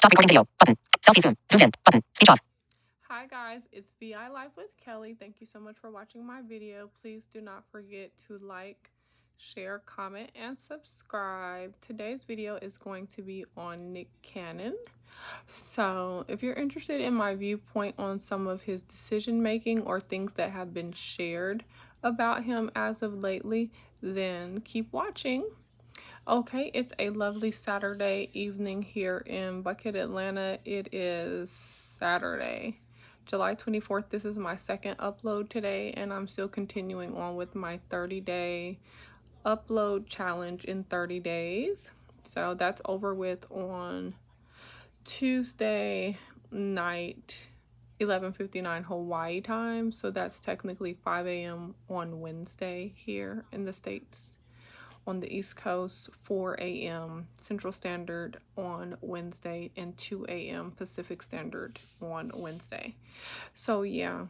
Stop recording video. Button. Selfie zoom. Zoomed in. Button. Speech off. Hi guys, it's VI Life with Kelly. Thank you so much for watching my video. Please do not forget to like, share, comment, and subscribe. Today's video is going to be on Nick Cannon. So if you're interested in my viewpoint on some of his decision making or things that have been shared about him as of lately, then keep watching. Okay, it's a lovely Saturday evening here in Buckhead, Atlanta. It is Saturday, July 24th. This is my second upload today, and I'm still continuing on with my 30-day upload challenge in 30 days. So that's over with on Tuesday night, 11:59 Hawaii time. So that's technically 5 a.m. on Wednesday here in the States. On the East Coast, 4 a.m. Central Standard on Wednesday, and 2 a.m. Pacific Standard on Wednesday. So yeah,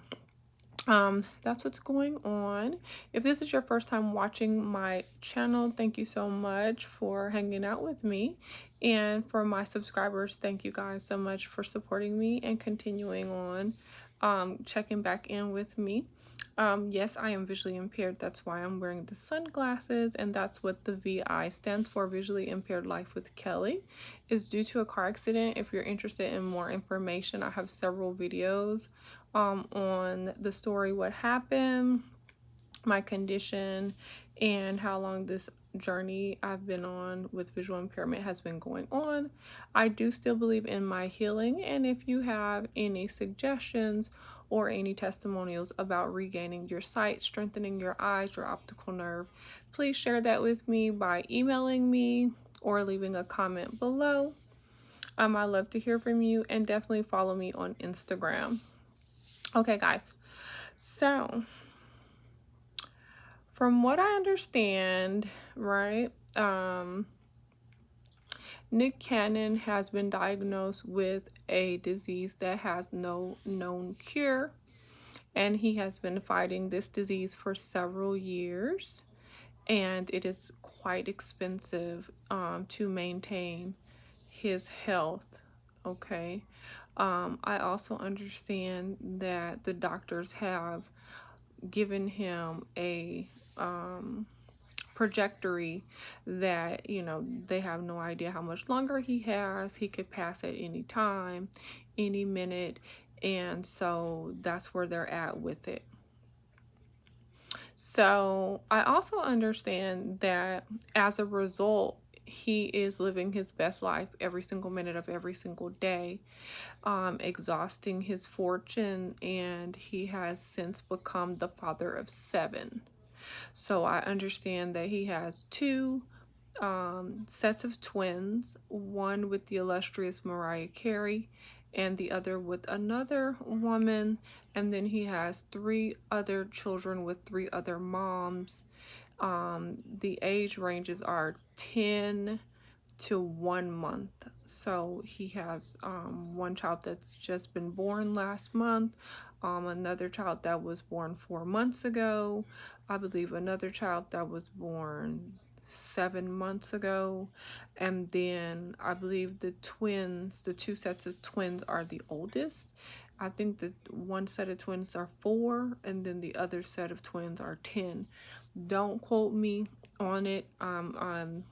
that's what's going on. If this is your first time watching my channel, thank you so much for hanging out with me. And for my subscribers, thank you guys so much for supporting me and continuing on checking back in with me. Yes, I am visually impaired. That's why I'm wearing the sunglasses, and that's what the VI stands for, Visually Impaired Life with Kelly. Is due to a car accident. If you're interested in more information, I have several videos on the story, what happened, my condition, and how long this journey I've been on with visual impairment has been going on. I do still believe in my healing, and if you have any suggestions or any testimonials about regaining your sight, strengthening your eyes, your optical nerve, please share that with me by emailing me or leaving a comment below. I love to hear from you, and definitely follow me on Instagram. Okay, guys, so from what I understand, right, Nick Cannon has been diagnosed with a disease that has no known cure, and he has been fighting this disease for several years, and it is quite expensive to maintain his health. Okay. I also understand that the doctors have given him a trajectory that, they have no idea how much longer he has. He could pass at any time, any minute, and so that's where they're at with it. So I also understand that as a result, he is living his best life every single minute of every single day, exhausting his fortune, and he has since become the father of 7. So I understand that he has 2 sets of twins, one with the illustrious Mariah Carey and the other with another woman, and then he has 3 other children with 3 other moms. The age ranges are 10 to 1 month. So he has one child that's just been born last month, another child that was born 4 months ago, I believe another child that was born 7 months ago, and then I believe the 2 sets of twins are the oldest. I think that one set of twins are 4, and then the other set of twins are 10. Don't quote me on it. I'm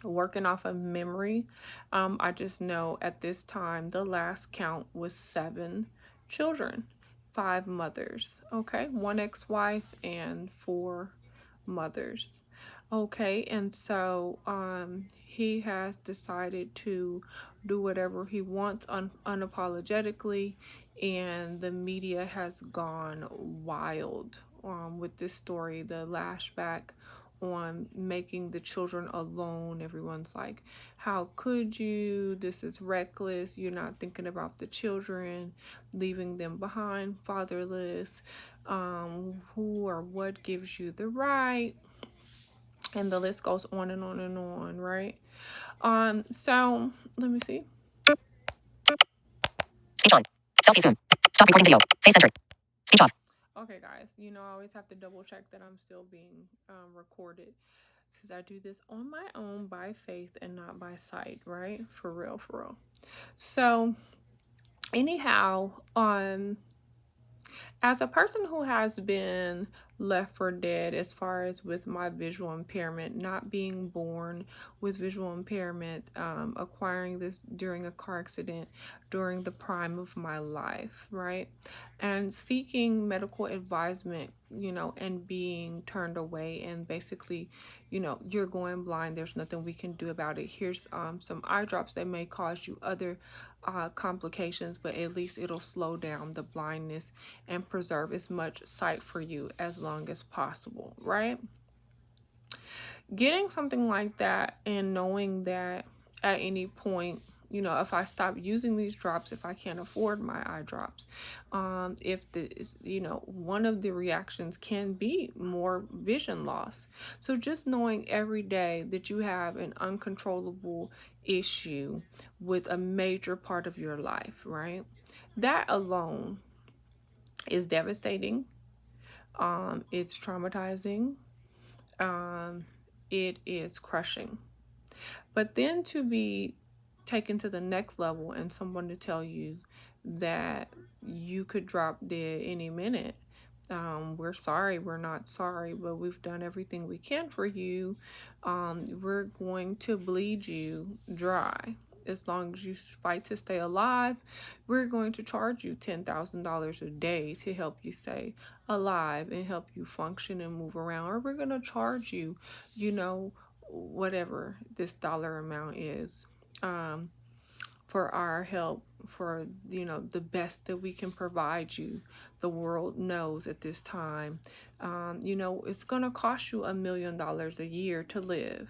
working off of memory. I just know at this time the last count was 7 children, 5 mothers. Okay, 1 ex-wife and 4 mothers. Okay, and so he has decided to do whatever he wants unapologetically, and the media has gone wild with this story. The lashback on making the children alone. Everyone's like, how could you? This is reckless. You're not thinking about the children, leaving them behind fatherless. Who or what gives you the right? And the list goes on and on and on, right? So let me see. Speech on. Selfie zoom. Stop recording video. Face center. Speech off. Okay, guys, I always have to double check that I'm still being recorded. Since I do this on my own by faith and not by sight, right? For real, for real. So, anyhow, as a person who has been left for dead as far as with my visual impairment, not being born with visual impairment, acquiring this during a car accident during the prime of my life, right? And seeking medical advisement, and being turned away, and basically, you're going blind, there's nothing we can do about it. Here's some eye drops that may cause you other complications, but at least it'll slow down the blindness and preserve as much sight for you as long as possible, right? Getting something like that and knowing that at any point, if I stop using these drops, if I can't afford my eye drops, if one of the reactions can be more vision loss. So just knowing every day that you have an uncontrollable issue with a major part of your life, right? That alone is devastating. It's traumatizing. It is crushing. But then to be taken to the next level and someone to tell you that you could drop dead any minute. We're sorry, we're not sorry, but we've done everything we can for you. We're going to bleed you dry. As long as you fight to stay alive, we're going to charge you $10,000 a day to help you stay alive and help you function and move around. Or we're going to charge you, whatever this dollar amount is, for our help, for the best that we can provide you. The world knows at this time, it's gonna cost you $1 million a year to live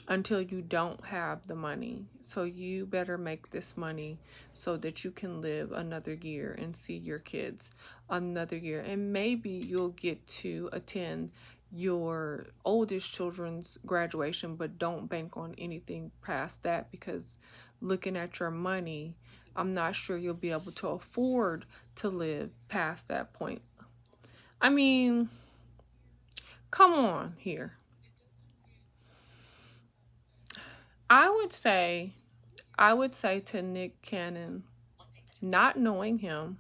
until you don't have the money. So you better make this money so that you can live another year and see your kids another year, and maybe you'll get to attend your oldest children's graduation, but don't bank on anything past that, because looking at your money, I'm not sure you'll be able to afford to live past that point. I mean, come on here. I would say to Nick Cannon, not knowing him,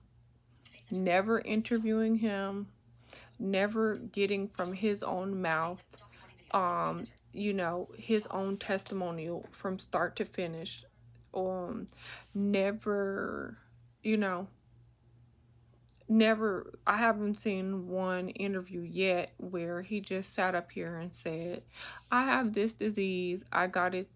never interviewing him, never getting from his own mouth, his own testimonial from start to finish, never, I haven't seen one interview yet where he just sat up here and said, I have this disease, I got it,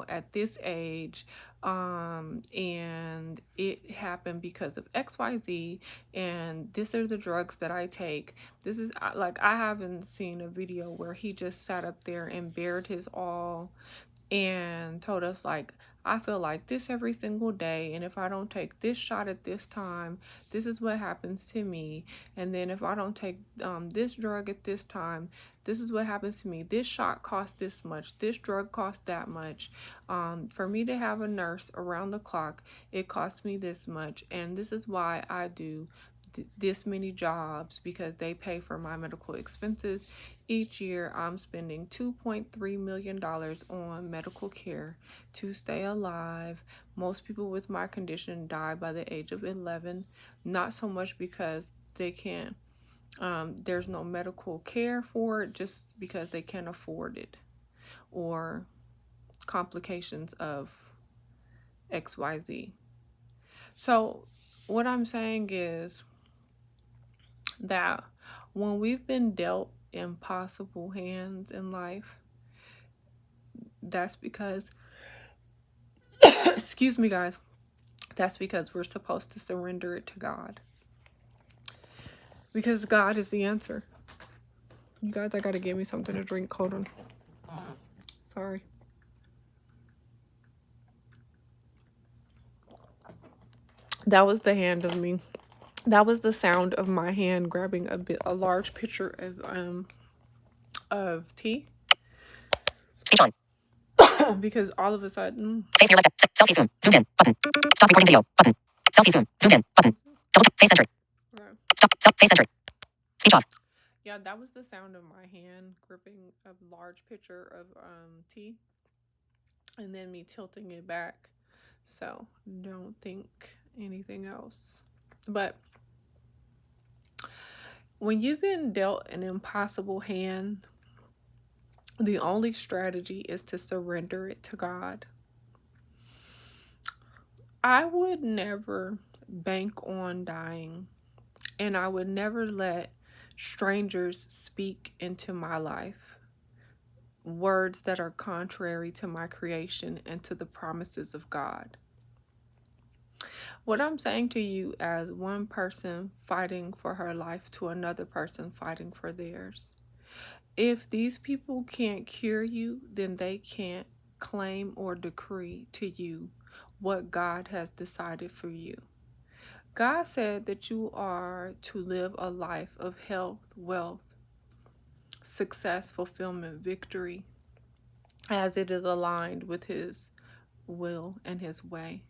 at this age, and it happened because of XYZ, and these are the drugs that I take. This is like, I haven't seen a video where he just sat up there and bared his all and told us, like, I feel like this every single day, and if I don't take this shot at this time, this is what happens to me. And then if I don't take this drug at this time, this is what happens to me. This shot costs this much, this drug costs that much. For me to have a nurse around the clock, it costs me this much, and this is why I do this many jobs, because they pay for my medical expenses. Each year I'm spending $2.3 million on medical care to stay alive. Most people with my condition die by the age of 11, not so much because they can't, there's no medical care for it, just because they can't afford it, or complications of XYZ. So what I'm saying is that when we've been dealt impossible hands in life, that's because excuse me guys, that's because we're supposed to surrender it to God, because God is the answer. You guys, I gotta get me something to drink. Hold on. Sorry. That was the hand of me. That was the sound of my hand grabbing a large pitcher of tea. Speech on. Because all of a sudden, Face near left. Selfie zoom. Zoomed in. Button. Stop recording video. Button. Selfie zoom. Zoomed in. Button. Double face centered. okay. Stop. Face centered. Speech off. Yeah, that was the sound of my hand gripping a large pitcher of tea and then me tilting it back. So don't think anything else. But when you've been dealt an impossible hand, the only strategy is to surrender it to God. I would never bank on dying, and I would never let strangers speak into my life words that are contrary to my creation and to the promises of God. What I'm saying to you, as one person fighting for her life to another person fighting for theirs, if these people can't cure you, then they can't claim or decree to you what God has decided for you. God said that you are to live a life of health, wealth, success, fulfillment, victory, as it is aligned with His will and His way.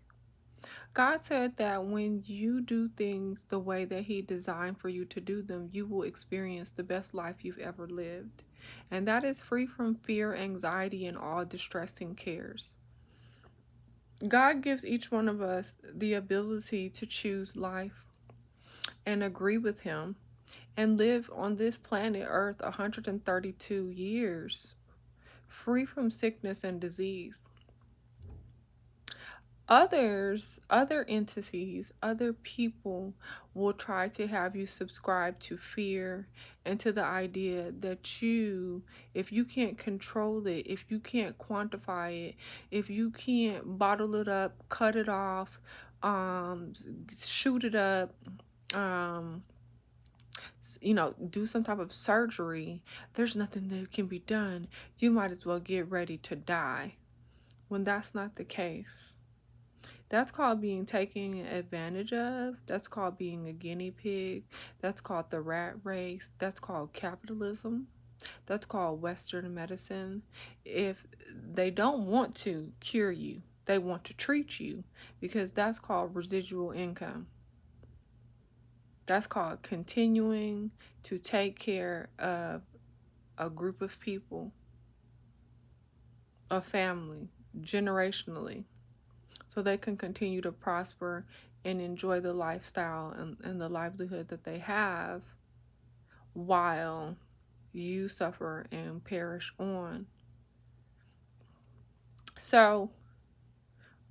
God said that when you do things the way that He designed for you to do them, you will experience the best life you've ever lived. And that is free from fear, anxiety, and all distressing cares. God gives each one of us the ability to choose life and agree with Him and live on this planet Earth 132 years, free from sickness and disease. Other entities, other people will try to have you subscribe to fear and to the idea that if you can't control it, if you can't quantify it, if you can't bottle it up, cut it off, shoot it up, do some type of surgery, there's nothing that can be done. You might as well get ready to die, when that's not the case. That's called being taken advantage of. That's called being a guinea pig. That's called the rat race. That's called capitalism. That's called Western medicine. If they don't want to cure you, they want to treat you, because that's called residual income. That's called continuing to take care of a group of people, a family, generationally, so they can continue to prosper and enjoy the lifestyle and the livelihood that they have while you suffer and perish on. So,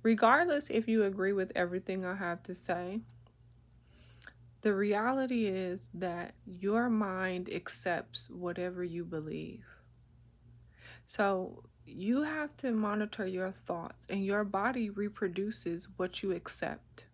regardless if you agree with everything I have to say, the reality is that your mind accepts whatever you believe. So, you have to monitor your thoughts, and your body reproduces what you accept.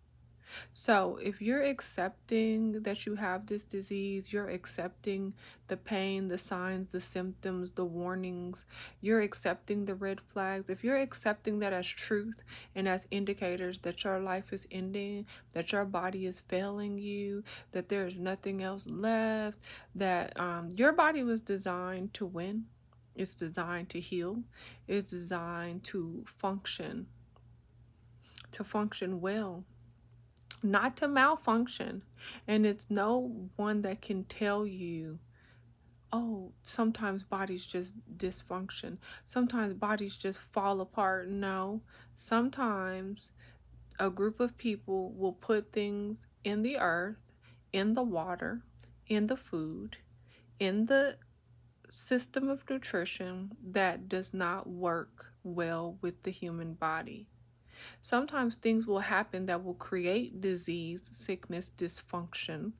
So if you're accepting that you have this disease, you're accepting the pain, the signs, the symptoms, the warnings, you're accepting the red flags. If you're accepting that as truth and as indicators that your life is ending, that your body is failing you, that there is nothing else left, that your body was designed to win. It's designed to heal. It's designed to function well, not to malfunction. And it's no one that can tell you, oh, sometimes bodies just dysfunction, sometimes bodies just fall apart. No, sometimes a group of people will put things in the earth, in the water, in the food, in the system of nutrition that does not work well with the human body. Sometimes things will happen that will create disease, sickness, dysfunction.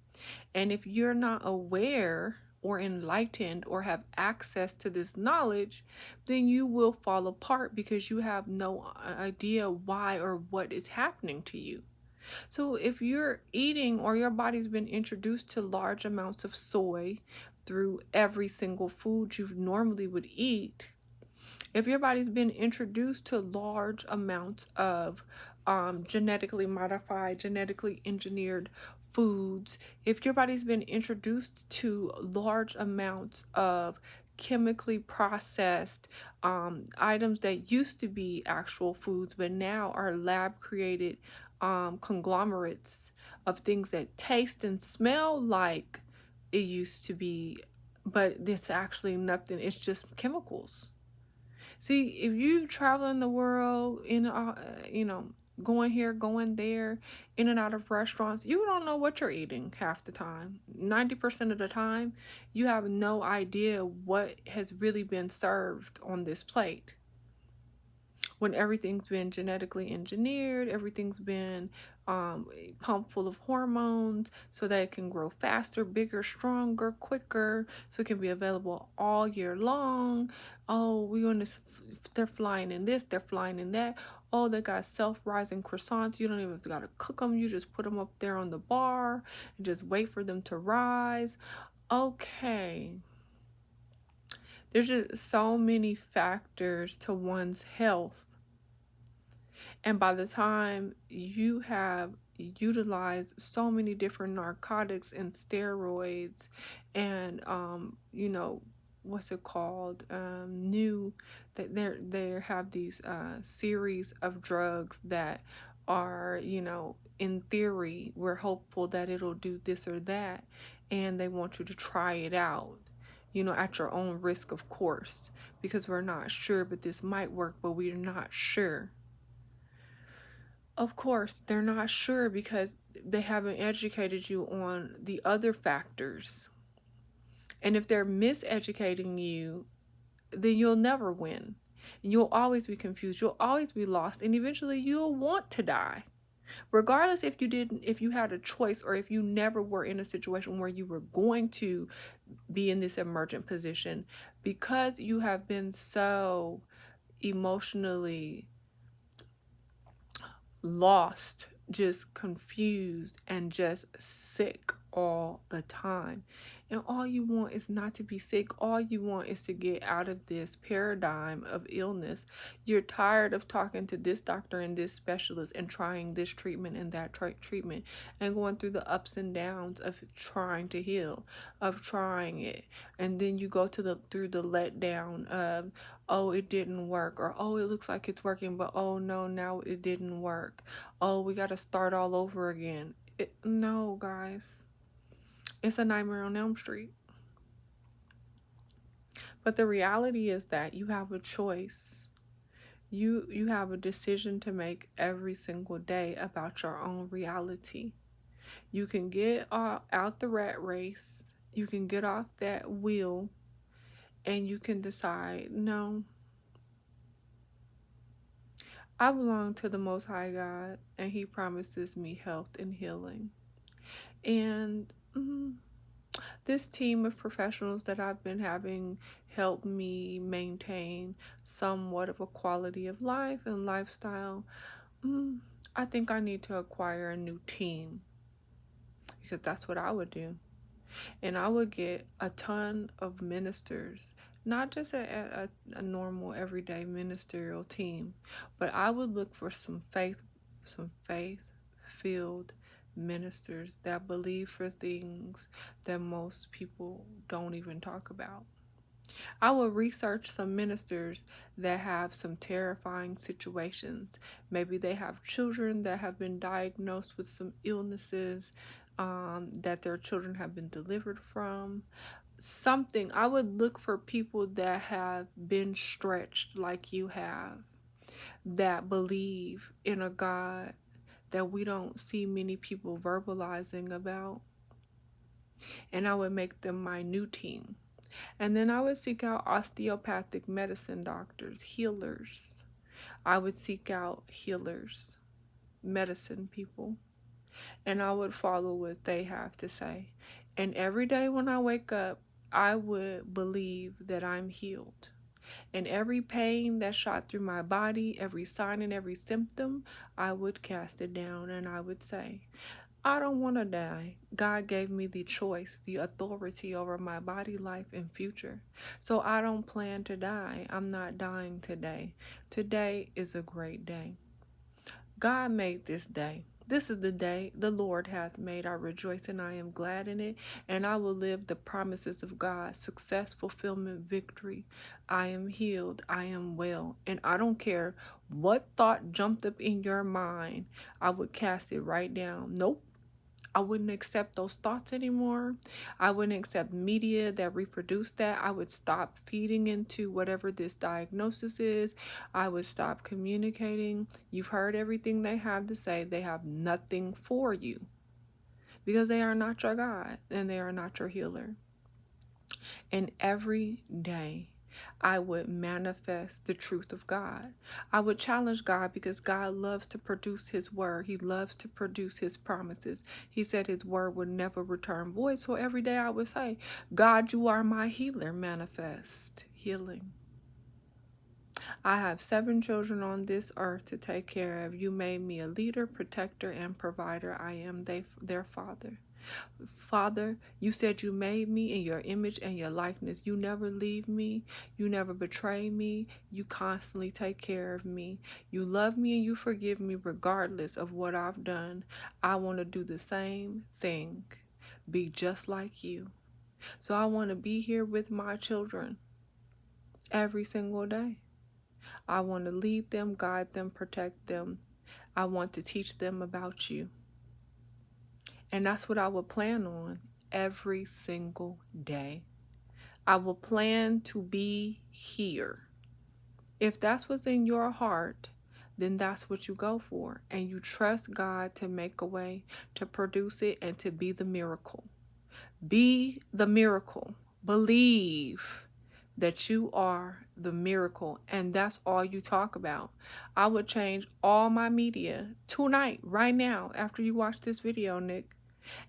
And if you're not aware or enlightened or have access to this knowledge, then you will fall apart because you have no idea why or what is happening to you. So if you're eating, or your body's been introduced to large amounts of soy through every single food you normally would eat, if your body's been introduced to large amounts of genetically modified, genetically engineered foods, if your body's been introduced to large amounts of chemically processed items that used to be actual foods but now are lab created conglomerates of things that taste and smell like it used to be but it's actually nothing. It's just chemicals. See, if you travel in the world, going here, going there, in and out of restaurants, you don't know what you're eating half the time. 90% of the time, you have no idea what has really been served on this plate. When everything's been genetically engineered, everything's been pumped full of hormones so that it can grow faster, bigger, stronger, quicker, so it can be available all year long. Oh, we want this, they're flying in this, they're flying in that. Oh, they got self-rising croissants. You don't even got to cook them. You just put them up there on the bar and just wait for them to rise. Okay. There's just so many factors to one's health. And by the time you have utilized so many different narcotics and steroids and what's it called, new, that they have these series of drugs that are, in theory we're hopeful that it'll do this or that, and they want you to try it out, at your own risk, of course, because we're not sure, but this might work, but we're not sure. Of course, they're not sure because they haven't educated you on the other factors. And if they're miseducating you, then you'll never win. You'll always be confused. You'll always be lost. And eventually you'll want to die. Regardless if you had a choice, or if you never were in a situation where you were going to be in this emergent position, because you have been so emotionally lost, just confused, and just sick all the time. And all you want is not to be sick. All you want is to get out of this paradigm of illness. You're tired of talking to this doctor and this specialist and trying this treatment and that treatment and going through the ups and downs of trying to heal, of trying it. And then you go through the letdown of, oh, it didn't work, or oh, it looks like it's working, but oh no, now it didn't work. Oh, we got to start all over again. No, guys. It's a Nightmare on Elm Street. But the reality is that you have a choice. You have a decision to make every single day about your own reality. You can get out the rat race. You can get off that wheel, and you can decide, no, I belong to the Most High God, and He promises me health and healing. And this team of professionals that I've been having help me maintain somewhat of a quality of life and lifestyle. I think I need to acquire a new team, because that's what I would do. And I would get a ton of ministers, not just a normal everyday ministerial team, but I would look for some faith-filled ministers that believe for things that most people don't even talk about. I will research some ministers that have some terrifying situations. Maybe they have children that have been diagnosed with some illnesses that their children have been delivered from. Something. I would look for people that have been stretched like you have, that believe in a God that we don't see many people verbalizing about. And I would make them my new team. And then I would seek out osteopathic medicine doctors, healers. I would seek out healers, medicine people, and I would follow what they have to say. And every day when I wake up, I would believe that I'm healed. And every pain that shot through my body, every sign and every symptom, I would cast it down, and I would say, I don't want to die. God gave me the choice, the authority over my body, life, and future. So I don't plan to die. I'm not dying today. Today is a great day. God made this day. This is the day the Lord hath made. I rejoice and I am glad in it. And I will live the promises of God. Success, fulfillment, victory. I am healed. I am well. And I don't care what thought jumped up in your mind. I would cast it right down. Nope. I wouldn't accept those thoughts anymore. I wouldn't accept media that reproduced that. I would stop feeding into whatever this diagnosis is. I would stop communicating. You've heard everything they have to say. They have nothing for you because they are not your God and they are not your healer. And every day, I would manifest the truth of God. I would challenge God because God loves to produce his word. He loves to produce his promises. He said his word would never return void. So every day I would say, God, you are my healer. Manifest healing. I have 7 children on this earth to take care of. You made me a leader, protector, and provider. I am their father. Father, you said you made me in your image and your likeness. You never leave me. You never betray me. You constantly take care of me. You love me and you forgive me regardless of what I've done. I want to do the same thing, be just like you. So I want to be here with my children every single day. I want to lead them, guide them, protect them. I want to teach them about you. And that's what I would plan on every single day. I will plan to be here. If that's what's in your heart, then that's what you go for. And you trust God to make a way, to produce it, and to be the miracle. Be the miracle. Believe that you are the miracle, and that's all you talk about. I would change all my media tonight, right now, after you watch this video, Nick.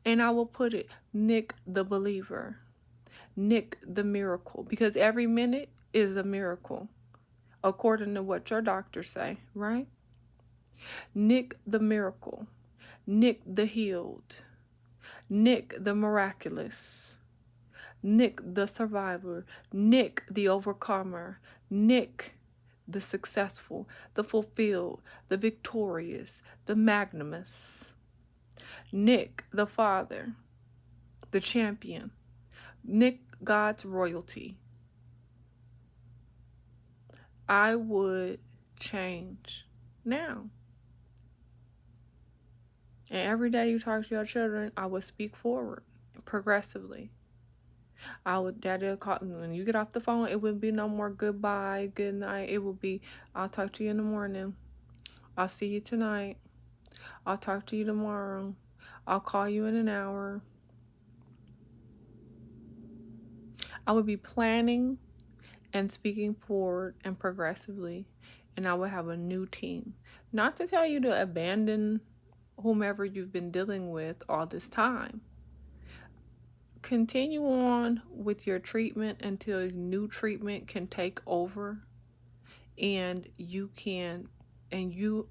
And I will put it, Nick the believer, Nick the miracle, because every minute is a miracle, according to what your doctors say, right? Nick the miracle, Nick the healed, Nick the miraculous, Nick the survivor, Nick the overcomer, Nick the successful, the fulfilled, the victorious, the magnanimous, Nick the father, the champion, Nick God's royalty. I would change now. And every day you talk to your children, I would speak forward progressively. Daddy'll call, when you get off the phone, it wouldn't be no more goodbye, good night. It will be, I'll talk to you in the morning. I'll see you tonight. I'll talk to you tomorrow. I'll call you in an hour. I would be planning and speaking forward and progressively, and I would have a new team. Not to tell you to abandon whomever you've been dealing with all this time. Continue on with your treatment until new treatment can take over and you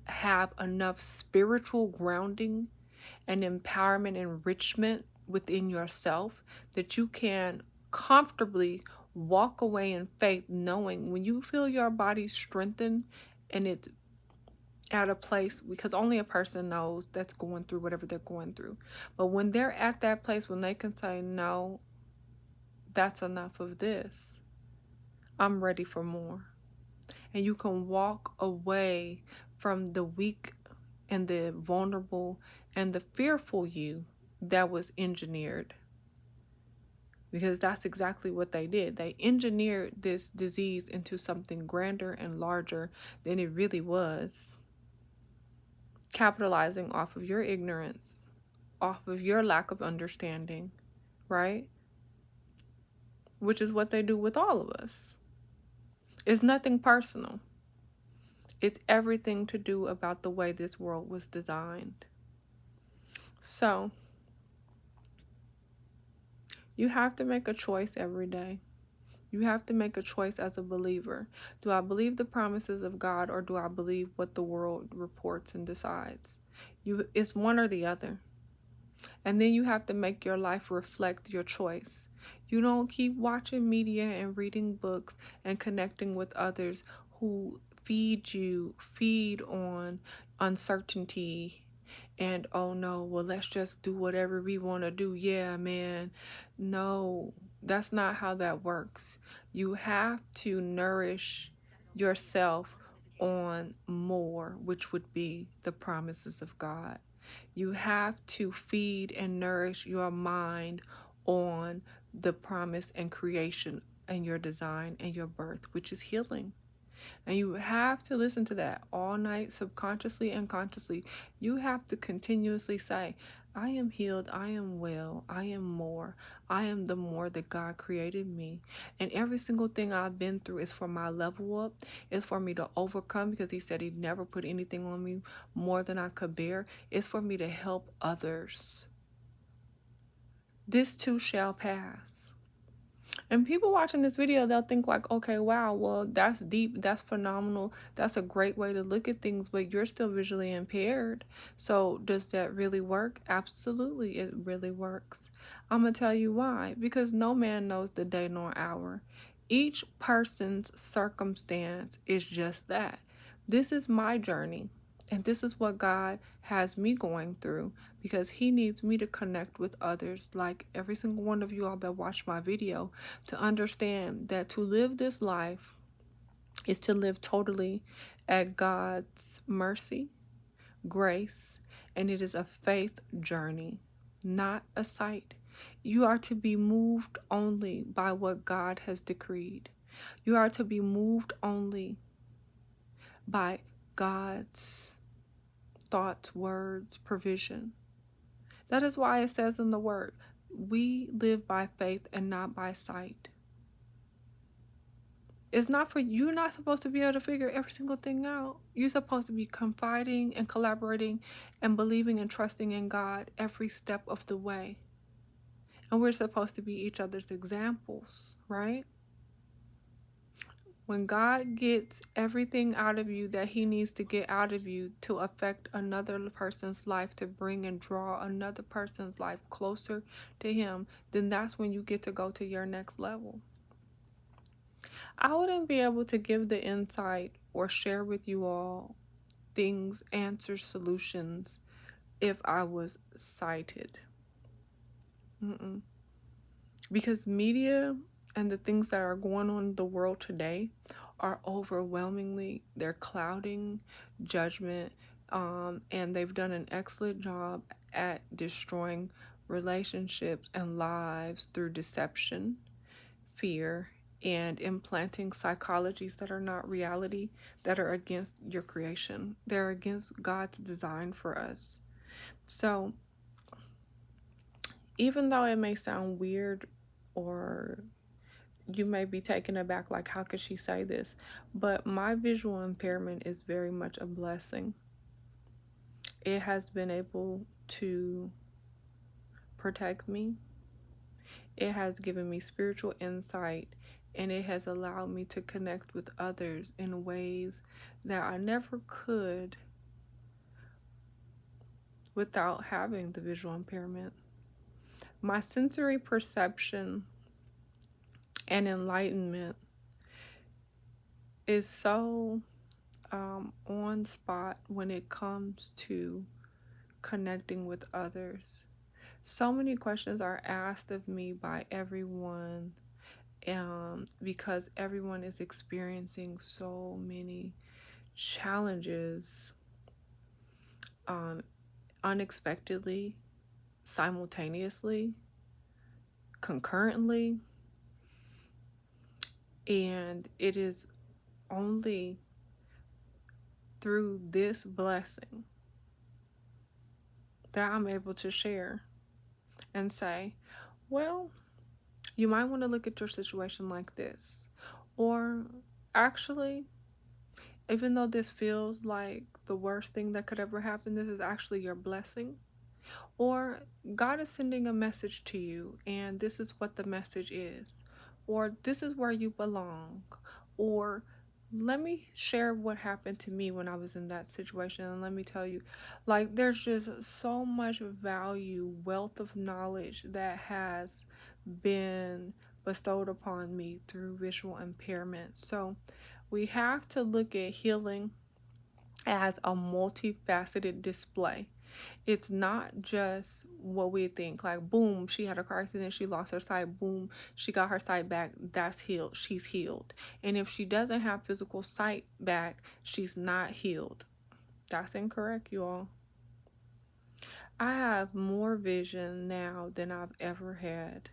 have enough spiritual grounding and empowerment, enrichment within yourself that you can comfortably walk away in faith, knowing when you feel your body strengthen and it's at a place, because only a person knows that's going through whatever they're going through. But when they're at that place, when they can say, no, that's enough of this, I'm ready for more. And you can walk away from the weak and the vulnerable and the fearful you that was engineered. Because that's exactly what they did. They engineered this disease into something grander and larger than it really was, capitalizing off of your ignorance, off of your lack of understanding, right? Which is what they do with all of us. It's nothing personal. It's everything to do about the way this world was designed. So, you have to make a choice every day. You have to make a choice as a believer. Do I believe the promises of God, or do I believe what the world reports and decides? It's one or the other. And then you have to make your life reflect your choice. You don't keep watching media and reading books and connecting with others who feed on uncertainty and, oh no, well, let's just do whatever we want to do. Yeah, man. No, that's not how that works. You have to nourish yourself on more, which would be the promises of God. You have to feed and nourish your mind on the promise and creation and your design and your birth, which is healing. And you have to listen to that all night, subconsciously and consciously. You have to continuously say, I am healed, I am well, I am more, I am the more that God created me. And every single thing I've been through is for my level up, it's for me to overcome, because He said He'd never put anything on me more than I could bear. It's for me to help others. This too shall pass. And people watching this video, they'll think like, okay, wow, well, that's deep, that's phenomenal, that's a great way to look at things, but you're still visually impaired. So does that really work? Absolutely, it really works. I'm going to tell you why. Because no man knows the day nor hour. Each person's circumstance is just that. This is my journey. And this is what God has me going through, because He needs me to connect with others, like every single one of you all that watch my video, to understand that to live this life is to live totally at God's mercy, grace, and it is a faith journey, not a sight. You are to be moved only by what God has decreed. You are to be moved only by God's thoughts, words, provision. That is why it says in the word, we live by faith and not by sight. It's not for you. You're not supposed to be able to figure every single thing out. You're supposed to be confiding and collaborating and believing and trusting in God every step of the way. And we're supposed to be each other's examples, right? When God gets everything out of you that He needs to get out of you to affect another person's life, to bring and draw another person's life closer to Him, then that's when you get to go to your next level. I wouldn't be able to give the insight or share with you all things, answers, solutions if I was sighted. Because media and the things that are going on in the world today are overwhelmingly, they're clouding judgment, and they've done an excellent job at destroying relationships and lives through deception, fear, and implanting psychologies that are not reality, that are against your creation. They're against God's design for us. So even though it may sound weird, or you may be taken aback, like, how could she say this? But my visual impairment is very much a blessing. It has been able to protect me. It has given me spiritual insight, and it has allowed me to connect with others in ways that I never could without having the visual impairment. My sensory perception and enlightenment is so on spot when it comes to connecting with others. So many questions are asked of me by everyone, because everyone is experiencing so many challenges, unexpectedly, simultaneously, concurrently, and it is only through this blessing that I'm able to share and say, well, you might want to look at your situation like this. Or actually, even though this feels like the worst thing that could ever happen, this is actually your blessing. Or God is sending a message to you, and this is what the message is. Or this is where you belong. Or let me share what happened to me when I was in that situation, and let me tell you, like, there's just so much value, wealth of knowledge that has been bestowed upon me through visual impairment. So we have to look at healing as a multifaceted display. It's not just what we think, like, boom, she had a car accident, she lost her sight, boom, she got her sight back, that's healed, she's healed. And if she doesn't have physical sight back, she's not healed. That's incorrect, you all. I have more vision now than I've ever had.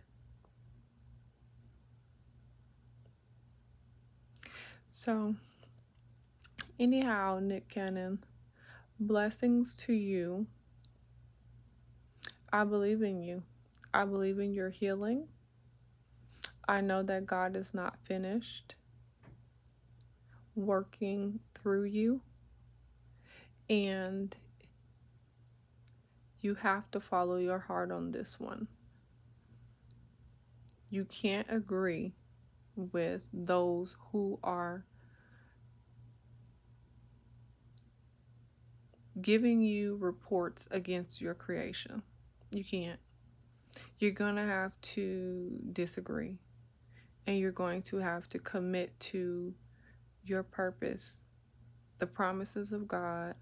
So, anyhow, Nick Cannon, blessings to you. I believe in you. I believe in your healing. I know that God is not finished working through you, and you have to follow your heart on this one. You can't agree with those who are giving you reports against your creation. You can't. You're going to have to disagree, and you're going to have to commit to your purpose, the promises of God,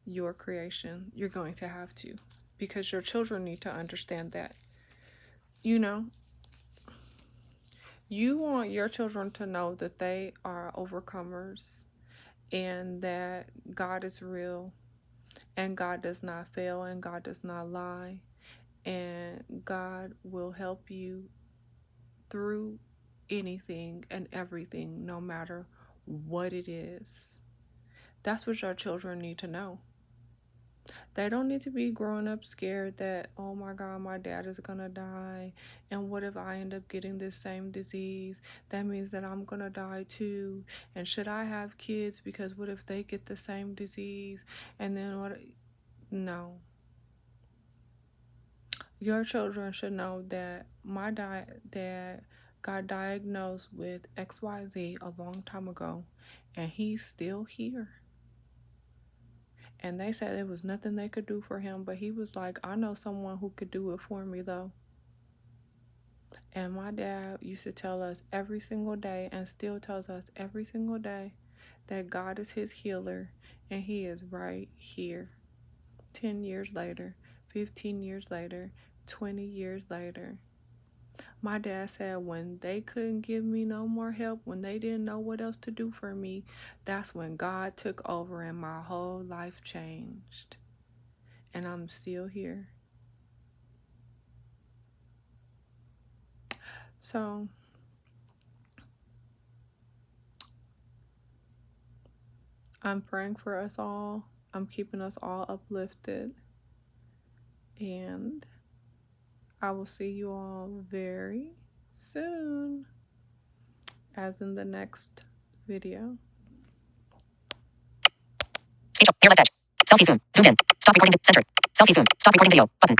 your creation. You're going to have to, because your children need to understand that. You know, you want your children to know that they are overcomers and that God is real and God does not fail and God does not lie, and God will help you through anything and everything, no matter what it is. That's what your children need to know. They don't need to be growing up scared that, oh my God, my dad is gonna die, and what if I end up getting this same disease? That means that I'm gonna die too. And should I have kids, because what if they get the same disease? And then what? No. Your children should know that my dad got diagnosed with XYZ a long time ago, and he's still here. And they said there was nothing they could do for him, but he was like, I know someone who could do it for me though. And my dad used to tell us every single day, and still tells us every single day, that God is his healer, and he is right here. 10 years later, 15 years later, 20 years later. My dad said when they couldn't give me no more help, when they didn't know what else to do for me, that's when God took over and my whole life changed. And I'm still here. So, I'm praying for us all. I'm keeping us all uplifted. And I will see you all very soon, as in the next video. Speech up. Near left edge. Selfie zoom. Zoomed in. Stop recording. Center. Selfie zoom. Stop recording video. Button.